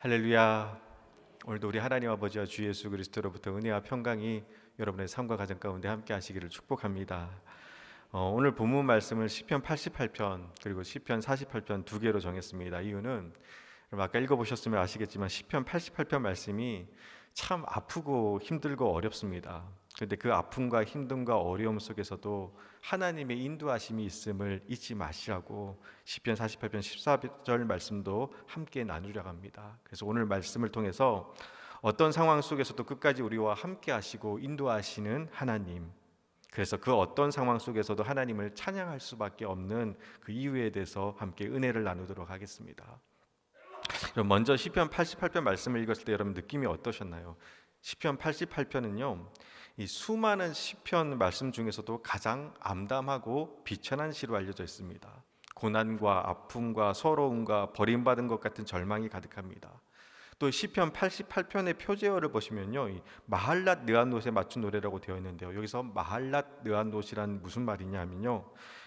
할렐루야. 오늘도 우리 하나님 아버지와 주 예수 그리스도로부터 은혜와 평강이 여러분의 삶과 가정 가운데 함께 하시기를 축복합니다. 오늘 본문 말씀을 시편 88편 그리고 시편 48편 두 개로 정했습니다. 이유는 여러분 아까 읽어보셨으면 아시겠지만 시편 88편 말씀이 참 아프고 힘들고 어렵습니다. 그런데 그 아픔과 힘듦과 어려움 속에서도 하나님의 인도하심이 있음을 잊지 마시라고 시편 48편 14절 말씀도 함께 나누려고 합니다. 그래서 오늘 말씀을 통해서 어떤 상황 속에서도 끝까지 우리와 함께 하시고 인도하시는 하나님, 그래서 그 어떤 상황 속에서도 하나님을 찬양할 수밖에 없는 그 이유에 대해서 함께 은혜를 나누도록 하겠습니다. 그럼 먼저 시편 88편 말씀을 읽었을 때 여러분 느낌이 어떠셨나요? 시편 88편은요, 이 수많은 시편 말씀 중에서도 가장 암담하고 비천한 시로 알려져 있습니다. 고난과 아픔과 서러움과 버림받은 것 같은 절망이 가득합니다. 또 시편 88편의 표제어를 보시면요, 이 마할랏 느앗노스에 맞춘 노래라고 되어 있는데요. 여기서 마할랏 느앗노스란 무슨 말이냐면요,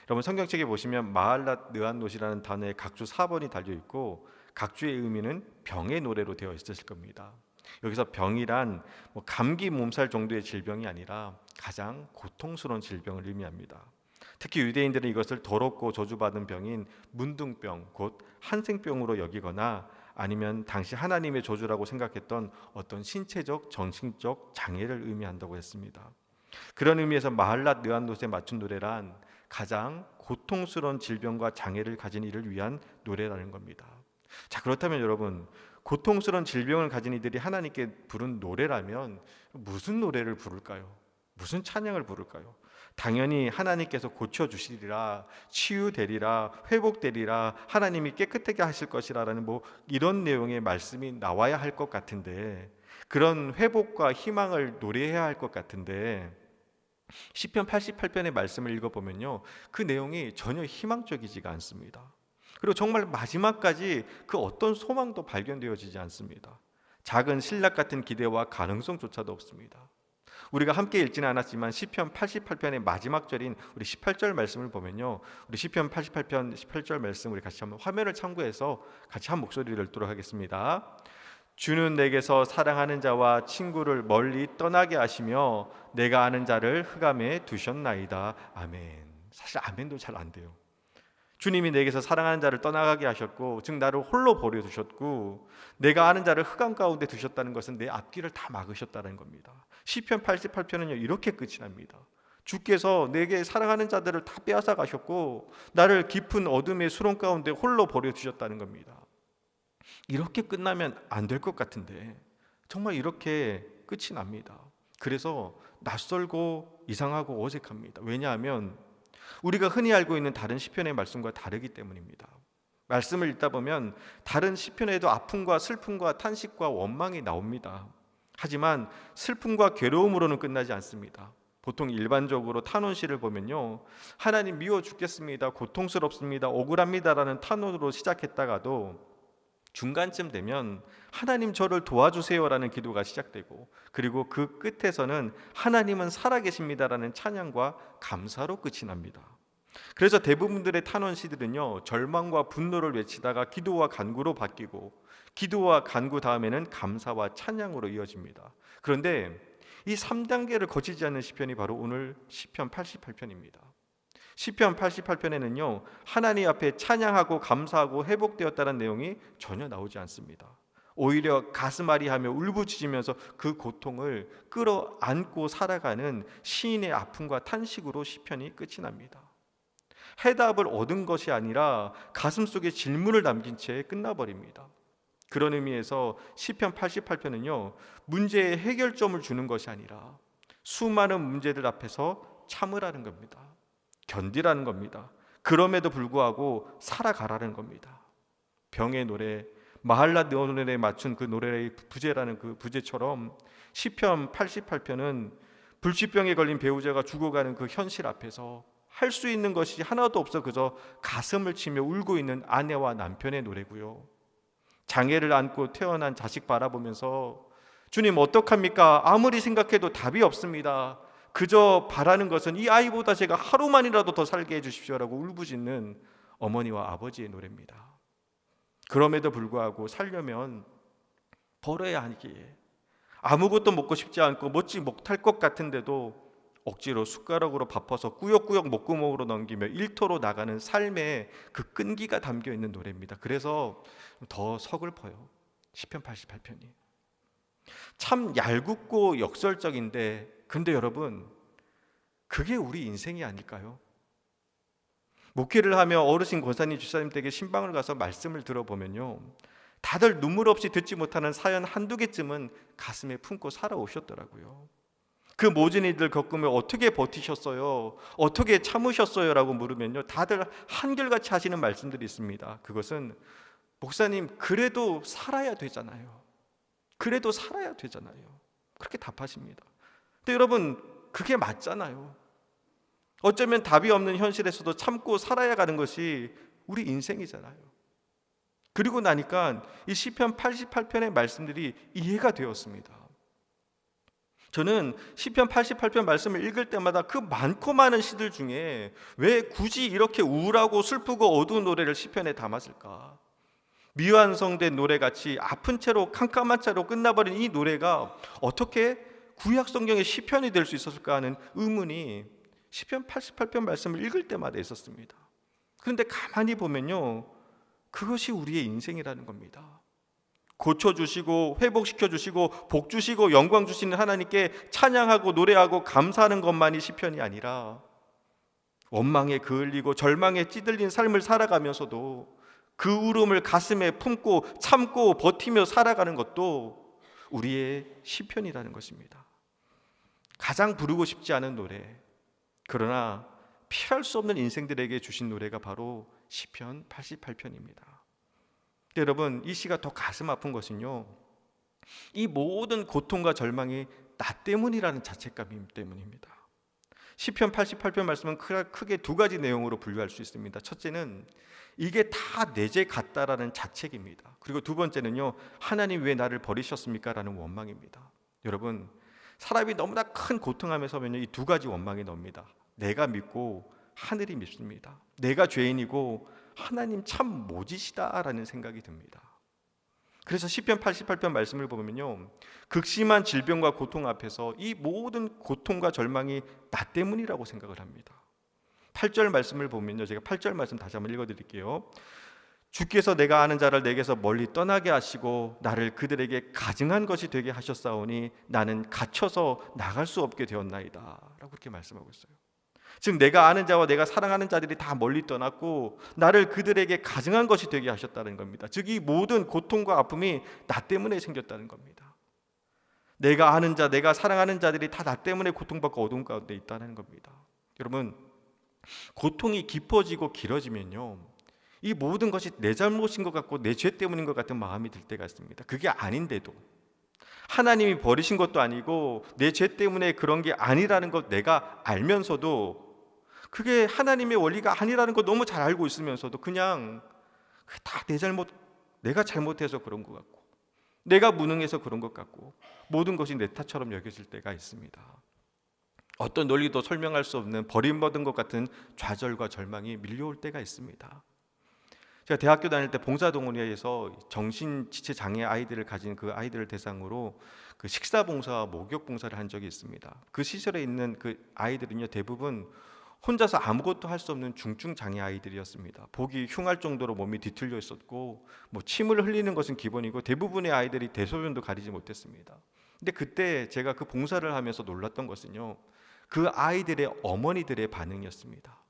여러분 성경책에 보시면 마할랏 느앗노스라는 단어에 각주 4번이 달려 있고 각주의 의미는 병의 노래로 되어 있으실 겁니다. 여기서 병이란 감기 몸살 정도의 질병이 아니라 가장 고통스러운 질병을 의미합니다. 특히 유대인들은 이것을 더럽고 저주받은 병인 문둥병, 곧 한생병으로 여기거나 아니면 당시 하나님의 저주라고 생각했던 어떤 신체적, 정신적 장애를 의미한다고 했습니다. 그런 의미에서 마할랏 느앗노스에 맞춘 노래란 가장 고통스러운 질병과 장애를 가진 이를 위한 노래라는 겁니다. 자, 그렇다면 여러분, 고통스러운 질병을 가진 이들이 하나님께 부른 노래라면 무슨 노래를 부를까요? 무슨 찬양을 부를까요? 당연히 하나님께서 고쳐주시리라, 치유되리라, 회복되리라, 하나님이 깨끗하게 하실 것이라는 이런 내용의 말씀이 나와야 할 것 같은데, 그런 회복과 희망을 노래해야 할 것 같은데, 시편 88편의 말씀을 읽어보면요, 그 내용이 전혀 희망적이지가 않습니다. 그리고 정말 마지막까지 그 어떤 소망도 발견되어지지 않습니다. 작은 신락 같은 기대와 가능성조차도 없습니다. 우리가 함께 읽지는 않았지만 시편 88편의 마지막 절인 우리 18절 말씀을 보면요, 우리 시편 88편 18절 말씀 우리 같이 한번 화면을 참고해서 같이 한 목소리를 읽도록 하겠습니다. 주는 내게서 사랑하는 자와 친구를 멀리 떠나게 하시며 내가 아는 자를 흑암에 두셨나이다. 아멘. 사실 아멘도 잘 안 돼요. 주님이 내게서 사랑하는 자를 떠나가게 하셨고, 즉 나를 홀로 버려두셨고, 내가 아는 자를 흑암 가운데 두셨다는 것은 내 앞길을 다 막으셨다는 겁니다. 시편 88편은요 이렇게 끝이 납니다. 주께서 내게 사랑하는 자들을 다 빼앗아 가셨고 나를 깊은 어둠의 수렁 가운데 홀로 버려두셨다는 겁니다. 이렇게 끝나면 안 될 것 같은데 정말 이렇게 끝이 납니다. 그래서 낯설고 이상하고 어색합니다. 왜냐하면 우리가 흔히 알고 있는 다른 시편의 말씀과 다르기 때문입니다. 말씀을 읽다 보면 다른 시편에도 아픔과 슬픔과 탄식과 원망이 나옵니다. 하지만 슬픔과 괴로움으로는 끝나지 않습니다. 보통 일반적으로 탄원시를 보면요, 하나님 미워 죽겠습니다, 고통스럽습니다, 억울합니다라는 탄원으로 시작했다가도 중간쯤 되면 하나님 저를 도와주세요라는 기도가 시작되고, 그리고 그 끝에서는 하나님은 살아계십니다라는 찬양과 감사로 끝이 납니다. 그래서 대부분들의 탄원시들은요 절망과 분노를 외치다가 기도와 간구로 바뀌고, 기도와 간구 다음에는 감사와 찬양으로 이어집니다. 그런데 이 3단계를 거치지 않는 시편이 바로 오늘 시편 88편입니다. 시편 88편에는요 하나님 앞에 찬양하고 감사하고 회복되었다는 내용이 전혀 나오지 않습니다. 오히려 가슴앓이하며 울부짖으면서 그 고통을 끌어안고 살아가는 시인의 아픔과 탄식으로 시편이 끝이 납니다. 해답을 얻은 것이 아니라 가슴속에 질문을 남긴 채 끝나버립니다. 그런 의미에서 시편 88편은요 문제의 해결점을 주는 것이 아니라 수많은 문제들 앞에서 참으라는 겁니다. 견디라는 겁니다. 그럼에도 불구하고 살아가라는 겁니다. 병의 노래, 마할랏 느앗노스에 맞춘 그 노래의 부제라는 그 부제처럼 시편 88편은 불치병에 걸린 배우자가 죽어가는 그 현실 앞에서 할 수 있는 것이 하나도 없어 그저 가슴을 치며 울고 있는 아내와 남편의 노래고요, 장애를 안고 태어난 자식 바라보면서 주님 어떡합니까? 아무리 생각해도 답이 없습니다. 그저 바라는 것은 이 아이보다 제가 하루만이라도 더 살게 해주십시오라고 울부짖는 어머니와 아버지의 노래입니다. 그럼에도 불구하고 살려면 벌어야 하기에 아무것도 먹고 싶지 않고 먹지 못할 것 같은데도 억지로 숟가락으로 밥퍼서 꾸역꾸역 목구멍으로 넘기며 일터로 나가는 삶의 그 끈기가 담겨 있는 노래입니다. 그래서 더 서글퍼요. 시편 88편이 참 얄궂고 역설적인데, 근데 여러분, 그게 우리 인생이 아닐까요? 목회를 하며 어르신 권사님 집사님 댁에 신방을 가서 말씀을 들어보면요, 다들 눈물 없이 듣지 못하는 사연 한두 개쯤은 가슴에 품고 살아오셨더라고요. 그 모진 일들 겪으며 어떻게 버티셨어요? 어떻게 참으셨어요? 라고 물으면요, 다들 한결같이 하시는 말씀들이 있습니다. 그것은 목사님, 그래도 살아야 되잖아요. 그래도 살아야 되잖아요. 그렇게 답하십니다. 근데 여러분, 그게 맞잖아요. 어쩌면 답이 없는 현실에서도 참고 살아야 가는 것이 우리 인생이잖아요. 그리고 나니까 이 시편 88편의 말씀들이 이해가 되었습니다. 저는 시편 88편 말씀을 읽을 때마다 그 많고 많은 시들 중에 왜 굳이 이렇게 우울하고 슬프고 어두운 노래를 시편에 담았을까? 미완성된 노래같이 아픈 채로 캄캄한 채로 끝나버린 이 노래가 어떻게 구약 성경의 시편이 될 수 있었을까 하는 의문이 시편 88편 말씀을 읽을 때마다 있었습니다. 그런데 가만히 보면요, 그것이 우리의 인생이라는 겁니다. 고쳐주시고 회복시켜주시고 복주시고 영광 주시는 하나님께 찬양하고 노래하고 감사하는 것만이 시편이 아니라, 원망에 그을리고 절망에 찌들린 삶을 살아가면서도 그 울음을 가슴에 품고 참고 버티며 살아가는 것도 우리의 시편이라는 것입니다. 가장 부르고 싶지 않은 노래, 그러나 피할 수 없는 인생들에게 주신 노래가 바로 시편 88편입니다. 여러분, 이 시가 더 가슴 아픈 것은요, 이 모든 고통과 절망이 나 때문이라는 자책감 때문입니다. 시편 88편 말씀은 크게 두 가지 내용으로 분류할 수 있습니다. 첫째는 이게 다 내 죄 같다라는 자책입니다. 그리고 두 번째는요, 하나님 왜 나를 버리셨습니까? 라는 원망입니다. 여러분, 사람이 너무나 큰 고통하며 서면요, 이 두 가지 원망이 놉니다. 내가 믿고 하늘이 믿습니다. 내가 죄인이고 하나님 참 모지시다라는 생각이 듭니다. 그래서 시편 88편 말씀을 보면요, 극심한 질병과 고통 앞에서 이 모든 고통과 절망이 나 때문이라고 생각을 합니다. 8절 말씀을 보면요, 제가 8절 말씀 다시 한번 읽어드릴게요. 주께서 내가 아는 자를 내게서 멀리 떠나게 하시고 나를 그들에게 가증한 것이 되게 하셨사오니 나는 갇혀서 나갈 수 없게 되었나이다 라고 그렇게 말씀하고 있어요. 즉 내가 아는 자와 내가 사랑하는 자들이 다 멀리 떠났고 나를 그들에게 가증한 것이 되게 하셨다는 겁니다. 즉 이 모든 고통과 아픔이 나 때문에 생겼다는 겁니다. 내가 아는 자, 내가 사랑하는 자들이 다 나 때문에 고통받고 어두운 가운데 있다는 겁니다. 여러분, 고통이 깊어지고 길어지면요, 이 모든 것이 내 잘못인 것 같고 내 죄 때문인 것 같은 마음이 들 때가 있습니다. 그게 아닌데도, 하나님이 버리신 것도 아니고 내 죄 때문에 그런 게 아니라는 것 내가 알면서도, 그게 하나님의 원리가 아니라는 거 너무 잘 알고 있으면서도 그냥 다 내 잘못, 내가 잘못해서 그런 것 같고 내가 무능해서 그런 것 같고 모든 것이 내 탓처럼 여겨질 때가 있습니다. 어떤 논리도 설명할 수 없는 버림받은 것 같은 좌절과 절망이 밀려올 때가 있습니다. 제가 대학교 다닐 때 봉사동호회에서 정신지체 장애 아이들을 가진 그 아이들을 대상으로 그 식사봉사와 목욕봉사를 한 적이 있습니다. 그 시설에 있는 그 아이들은요, 대부분 혼자서 아무것도 할 수 없는 중증 장애 아이들이었습니다. 보기 흉할 정도로 몸이 뒤틀려 있었고 침을 흘리는 것은 기본이고 대부분의 아이들이 대소변도 가리지 못했습니다. 근데 그때 제가 그 봉사를 하면서 놀랐던 것은요, 그 아이들의 어머니들의 반응이었습니다.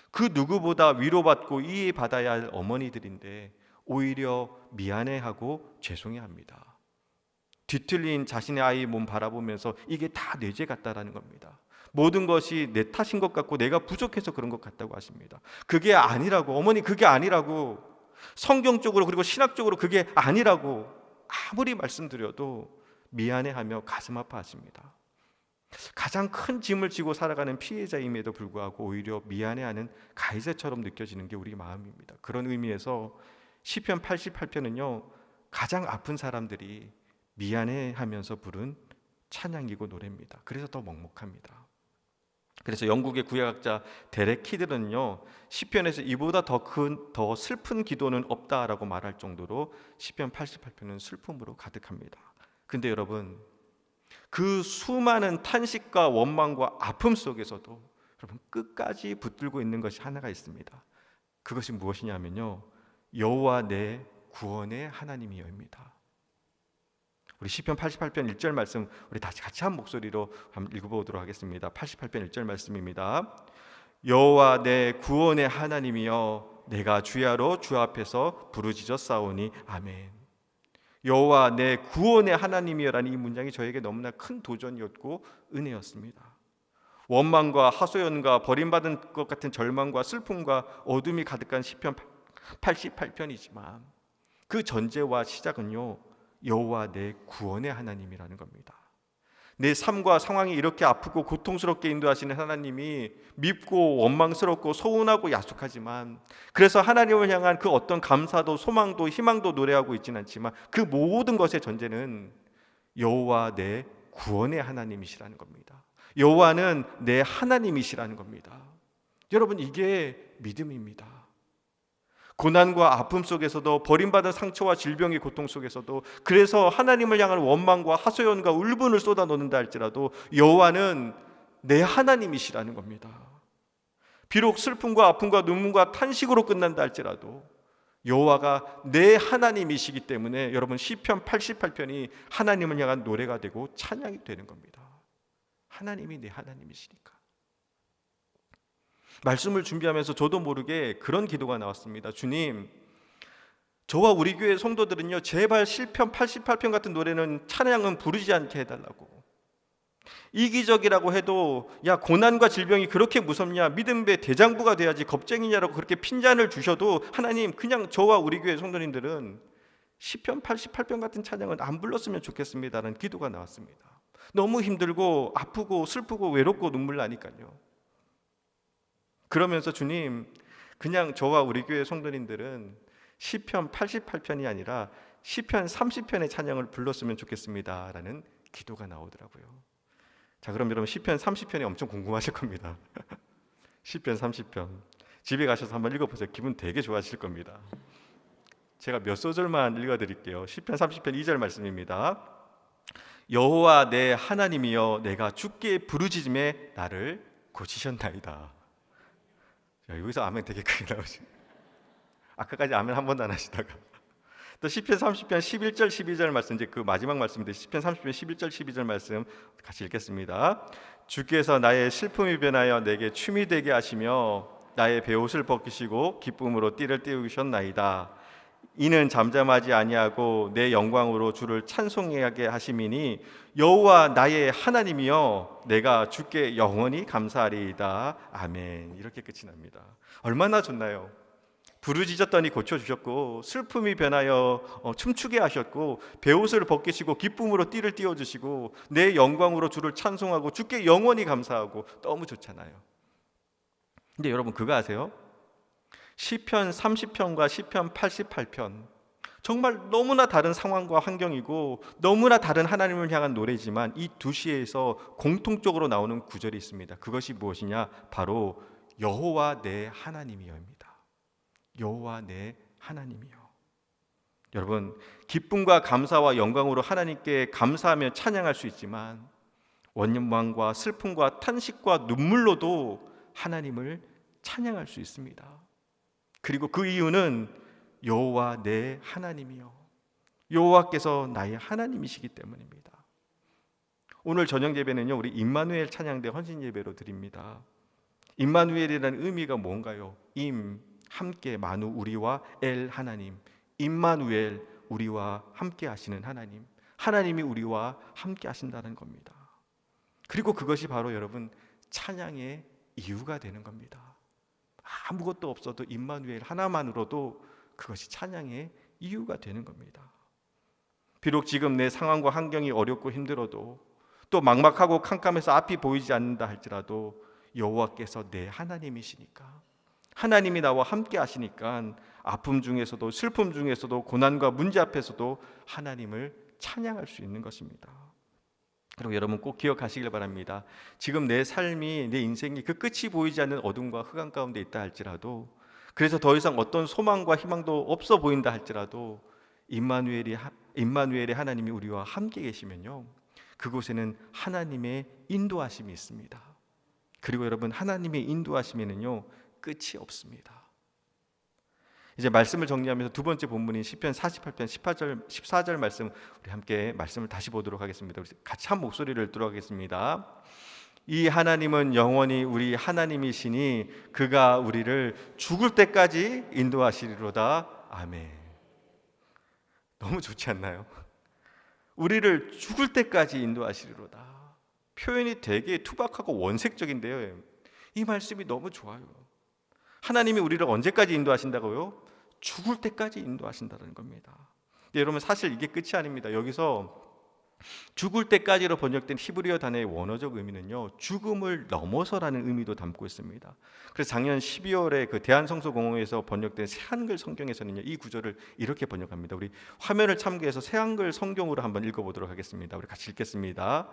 그 누구보다 위로받고 이해받아야 할 어머니들인데 오히려 미안해하고 죄송해합니다. 뒤틀린 자신의 아이 몸 바라보면서 이게 다 내 죄 같다라는 겁니다. 모든 것이 내 탓인 것 같고 내가 부족해서 그런 것 같다고 하십니다. 그게 아니라고, 어머니 그게 아니라고, 성경적으로 그리고 신학적으로 그게 아니라고 아무리 말씀드려도 미안해하며 가슴 아파하십니다. 가장 큰 짐을 지고 살아가는 피해자임에도 불구하고 오히려 미안해하는 가해자처럼 느껴지는 게 우리 마음입니다. 그런 의미에서 시편 88편은요, 가장 아픈 사람들이 미안해하면서 부른 찬양이고 노래입니다. 그래서 더 먹먹합니다. 그래서 영국의 구약학자 데렉 키들은요, 시편에서 이보다 더 슬픈 기도는 없다라고 말할 정도로 시편 88편은 슬픔으로 가득합니다. 근데 여러분, 그 수많은 탄식과 원망과 아픔 속에서도 여러분 끝까지 붙들고 있는 것이 하나가 있습니다. 그것이 무엇이냐면요, 여호와 내 구원의 하나님이여입니다. 우리 시편 88편 1절 말씀 우리 다시 같이 한 목소리로 한번 읽어보도록 하겠습니다. 88편 1절 말씀입니다. 여호와 내 구원의 하나님이여, 내가 주야로 주 앞에서 부르짖어 싸우니 아멘. 여호와 내 구원의 하나님이여라는 이 문장이 저에게 너무나 큰 도전이었고 은혜였습니다. 원망과 하소연과 버림받은 것 같은 절망과 슬픔과 어둠이 가득한 시편 88편이지만 그 전제와 시작은요, 여호와 내 구원의 하나님이라는 겁니다. 내 삶과 상황이 이렇게 아프고 고통스럽게 인도하시는 하나님이 밉고 원망스럽고 서운하고 야속하지만, 그래서 하나님을 향한 그 어떤 감사도 소망도 희망도 노래하고 있지는 않지만 그 모든 것의 전제는 여호와 내 구원의 하나님이시라는 겁니다. 여호와는 내 하나님이시라는 겁니다. 여러분, 이게 믿음입니다. 고난과 아픔 속에서도, 버림받은 상처와 질병의 고통 속에서도, 그래서 하나님을 향한 원망과 하소연과 울분을 쏟아놓는다 할지라도 여호와는 내 하나님이시라는 겁니다. 비록 슬픔과 아픔과 눈물과 탄식으로 끝난다 할지라도 여호와가 내 하나님이시기 때문에 여러분, 시편 88편이 하나님을 향한 노래가 되고 찬양이 되는 겁니다. 하나님이 내 하나님이시니까. 말씀을 준비하면서 저도 모르게 그런 기도가 나왔습니다. 주님, 저와 우리 교회 성도들은요, 제발 시편 88편 같은 노래는, 찬양은 부르지 않게 해달라고. 이기적이라고 해도, 야, 고난과 질병이 그렇게 무섭냐, 믿음의 대장부가 돼야지 겁쟁이냐라고 그렇게 핀잔을 주셔도, 하나님, 그냥 저와 우리 교회 성도님들은 시편 88편 같은 찬양은 안 불렀으면 좋겠습니다라는 기도가 나왔습니다. 너무 힘들고 아프고 슬프고 외롭고 눈물 나니까요. 그러면서 주님, 그냥 저와 우리 교회 성도님들은 시편 88편이 아니라 시편 30편의 찬양을 불렀으면 좋겠습니다 라는 기도가 나오더라고요. 자, 그럼 여러분, 시편 30편이 엄청 궁금하실 겁니다. 시편 30편 집에 가셔서 한번 읽어보세요. 기분 되게 좋아하실 겁니다. 제가 몇 소절만 읽어드릴게요. 시편 30편 2절 말씀입니다. 여호와 내 하나님이여, 내가 주께 부르짖음에 나를 고치셨나이다. 자, 여기서 아멘 되게 크게 나오시. 아까까지 아멘 한 번도 안 하시다가 또 시편 30편 11절 12절 말씀, 이제 그 마지막 말씀인데 시편 30편 11절 12절 말씀 같이 읽겠습니다. 주께서 나의 슬픔이 변하여 내게 춤이 되게 하시며 나의 베옷을 벗기시고 기쁨으로 띠를 띄우셨나이다. 이는 잠잠하지 아니하고 내 영광으로 주를 찬송하게 하심이니 여호와 나의 하나님이여, 내가 주께 영원히 감사하리이다. 아멘. 이렇게 끝이 납니다. 얼마나 좋나요? 부르짖었더니 고쳐주셨고, 슬픔이 변하여 춤추게 하셨고, 베옷을 벗기시고 기쁨으로 띠를 띄워주시고, 내 영광으로 주를 찬송하고 주께 영원히 감사하고, 너무 좋잖아요. 근데 여러분, 그거 아세요? 시편 30편과 시편 88편, 정말 너무나 다른 상황과 환경이고 너무나 다른 하나님을 향한 노래지만 이 두 시에서 공통적으로 나오는 구절이 있습니다. 그것이 무엇이냐? 바로 여호와 내 하나님이여입니다. 여호와 내 하나님이여. 여러분, 기쁨과 감사와 영광으로 하나님께 감사하며 찬양할 수 있지만 원망과 슬픔과 탄식과 눈물로도 하나님을 찬양할 수 있습니다. 그리고 그 이유는 여호와 내 하나님이요, 여호와께서 나의 하나님이시기 때문입니다. 오늘 저녁 예배는요, 우리 임마누엘 찬양대 헌신 예배로 드립니다. 임마누엘이라는 의미가 뭔가요? 임, 함께, 마누, 우리와 엘, 하나님. 임마누엘, 우리와 함께 하시는 하나님. 하나님이 우리와 함께 하신다는 겁니다. 그리고 그것이 바로 여러분, 찬양의 이유가 되는 겁니다. 아무것도 없어도 임마누엘 하나만으로도 그것이 찬양의 이유가 되는 겁니다. 비록 지금 내 상황과 환경이 어렵고 힘들어도, 또 막막하고 캄캄해서 앞이 보이지 않는다 할지라도 여호와께서 내 하나님이시니까, 하나님이 나와 함께 하시니까 아픔 중에서도 슬픔 중에서도 고난과 문제 앞에서도 하나님을 찬양할 수 있는 것입니다. 그리고 여러분 꼭 기억하시길 바랍니다. 지금 내 삶이, 내 인생이 그 끝이 보이지 않는 어둠과 흑암 가운데 있다 할지라도, 그래서 더 이상 어떤 소망과 희망도 없어 보인다 할지라도 임마누엘의 하나님이 우리와 함께 계시면요, 그곳에는 하나님의 인도하심이 있습니다. 그리고 여러분, 하나님의 인도하심에는요 끝이 없습니다. 이제 말씀을 정리하면서 두 번째 본문인 시편 48편 18절 14절 말씀, 우리 함께 말씀을 다시 보도록 하겠습니다. 우리 같이 한 목소리를 들어가겠습니다. 이 하나님은 영원히 우리 하나님이시니 그가 우리를 죽을 때까지 인도하시리로다. 아멘. 너무 좋지 않나요? 우리를 죽을 때까지 인도하시리로다. 표현이 되게 투박하고 원색적인데요, 이 말씀이 너무 좋아요. 하나님이 우리를 언제까지 인도하신다고요? 죽을 때까지 인도하신다는 겁니다. 여러분, 사실 이게 끝이 아닙니다. 여기서 죽을 때까지로 번역된 히브리어 단어의 원어적 의미는요, 죽음을 넘어서라는 의미도 담고 있습니다. 그래서 작년 12월에 그 대한성서공회에서 번역된 새한글 성경에서는요, 이 구절을 이렇게 번역합니다. 우리 화면을 참고해서 새한글 성경으로 한번 읽어보도록 하겠습니다. 우리 같이 읽겠습니다.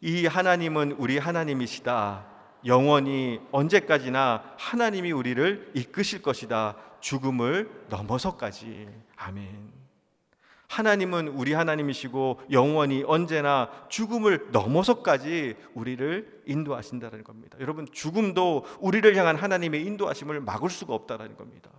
이 하나님은 우리 하나님이시다. 영원히 언제까지나 하나님이 우리를 이끄실 것이다. 죽음을 넘어서까지. 아멘. 하나님은 우리 하나님이시고 영원히 언제나 죽음을 넘어서까지 우리를 인도하신다는 겁니다. 여러분, 죽음도 우리를 향한 하나님의 인도하심을 막을 수가 없다는 겁니다.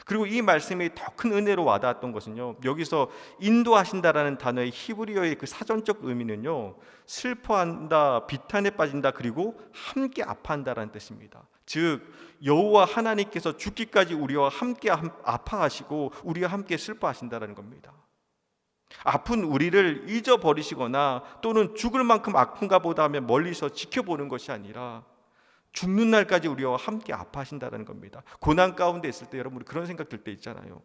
그리고 이 말씀이 더 큰 은혜로 와닿았던 것은요, 여기서 인도하신다라는 단어의 히브리어의 그 사전적 의미는요, 슬퍼한다, 비탄에 빠진다, 그리고 함께 아파한다라는 뜻입니다. 즉 여호와 하나님께서 죽기까지 우리와 함께 아파하시고 우리와 함께 슬퍼하신다라는 겁니다. 아픈 우리를 잊어버리시거나 또는 죽을 만큼 아픈가 보다 하며 멀리서 지켜보는 것이 아니라 죽는 날까지 우리와 함께 아파하신다는 겁니다. 고난 가운데 있을 때 여러분, 그런 생각 들 때 있잖아요.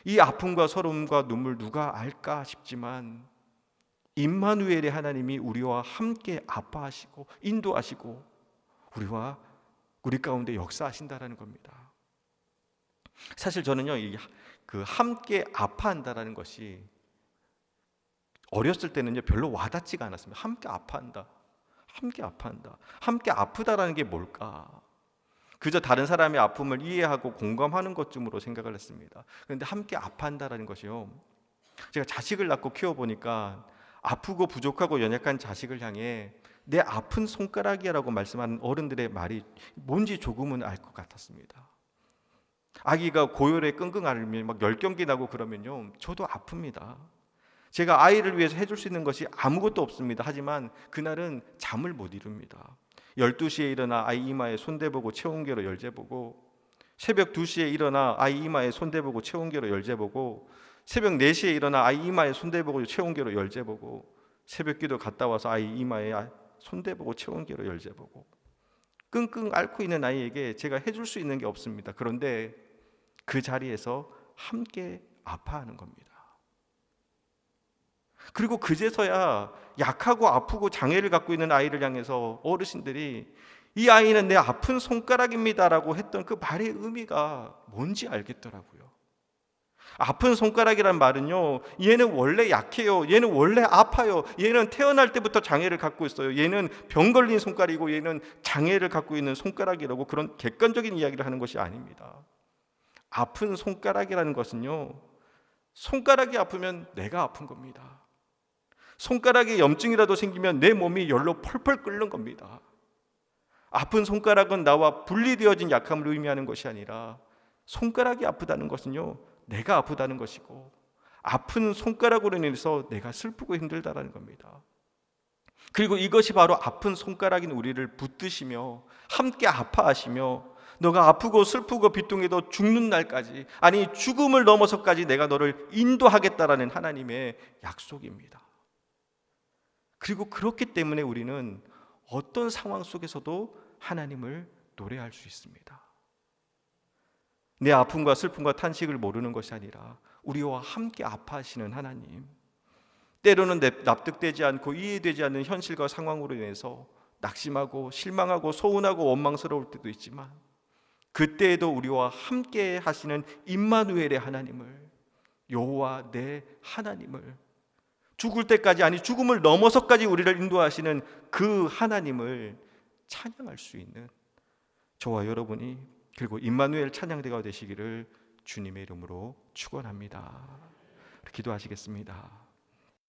이 아픔과 서러움과 눈물 누가 알까 싶지만 임마누엘의 하나님이 우리와 함께 아파하시고 인도하시고 우리 가운데 역사하신다는 겁니다. 사실 저는요, 그 함께 아파한다라는 것이 어렸을 때는요 별로 와닿지가 않았습니다. 함께 아파한다, 함께 아파한다, 함께 아프다라는 게 뭘까? 그저 다른 사람의 아픔을 이해하고 공감하는 것쯤으로 생각을 했습니다. 그런데 함께 아파한다라는 것이요, 제가 자식을 낳고 키워보니까 아프고 부족하고 연약한 자식을 향해 내 아픈 손가락이라고 말씀하는 어른들의 말이 뭔지 조금은 알 것 같았습니다. 아기가 고열에 끙끙 앓으면 막 열경기 나고 그러면요, 저도 아픕니다. 제가 아이를 위해서 해줄 수 있는 것이 아무것도 없습니다. 하지만 그날은 잠을 못 이룹니다. 12시에 일어나 아이 이마에 손대보고 체온계로 열재보고, 새벽 2시에 일어나 아이 이마에 손대보고 체온계로 열재보고, 새벽 4시에 일어나 아이 이마에 손대보고 체온계로 열재보고, 새벽 기도 갔다 와서 아이 이마에 손대보고 체온계로 열재보고, 끙끙 앓고 있는 아이에게 제가 해줄 수 있는 게 없습니다. 그런데 그 자리에서 함께 아파하는 겁니다. 그리고 그제서야 약하고 아프고 장애를 갖고 있는 아이를 향해서 어르신들이 이 아이는 내 아픈 손가락입니다라고 했던 그 말의 의미가 뭔지 알겠더라고요. 아픈 손가락이란 말은요, 얘는 원래 약해요, 얘는 원래 아파요, 얘는 태어날 때부터 장애를 갖고 있어요, 얘는 병 걸린 손가락이고 얘는 장애를 갖고 있는 손가락이라고 그런 객관적인 이야기를 하는 것이 아닙니다. 아픈 손가락이라는 것은요, 손가락이 아프면 내가 아픈 겁니다. 손가락에 염증이라도 생기면 내 몸이 열로 펄펄 끓는 겁니다. 아픈 손가락은 나와 분리되어진 약함을 의미하는 것이 아니라, 손가락이 아프다는 것은요, 내가 아프다는 것이고, 아픈 손가락으로 인해서 내가 슬프고 힘들다라는 겁니다. 그리고 이것이 바로 아픈 손가락인 우리를 붙드시며 함께 아파하시며, 너가 아프고 슬프고 비통해도 죽는 날까지, 아니 죽음을 넘어서까지 내가 너를 인도하겠다라는 하나님의 약속입니다. 그리고 그렇기 때문에 우리는 어떤 상황 속에서도 하나님을 노래할 수 있습니다. 내 아픔과 슬픔과 탄식을 모르는 것이 아니라 우리와 함께 아파하시는 하나님, 때로는 납득되지 않고 이해되지 않는 현실과 상황으로 인해서 낙심하고 실망하고 소원하고 원망스러울 때도 있지만, 그때에도 우리와 함께 하시는 임마누엘의 하나님을, 여호와 내 하나님을, 죽을 때까지, 아니 죽음을 넘어서까지 우리를 인도하시는 그 하나님을 찬양할 수 있는 저와 여러분이, 그리고 임마누엘 찬양대가 되시기를 주님의 이름으로 축원합니다. 기도하시겠습니다.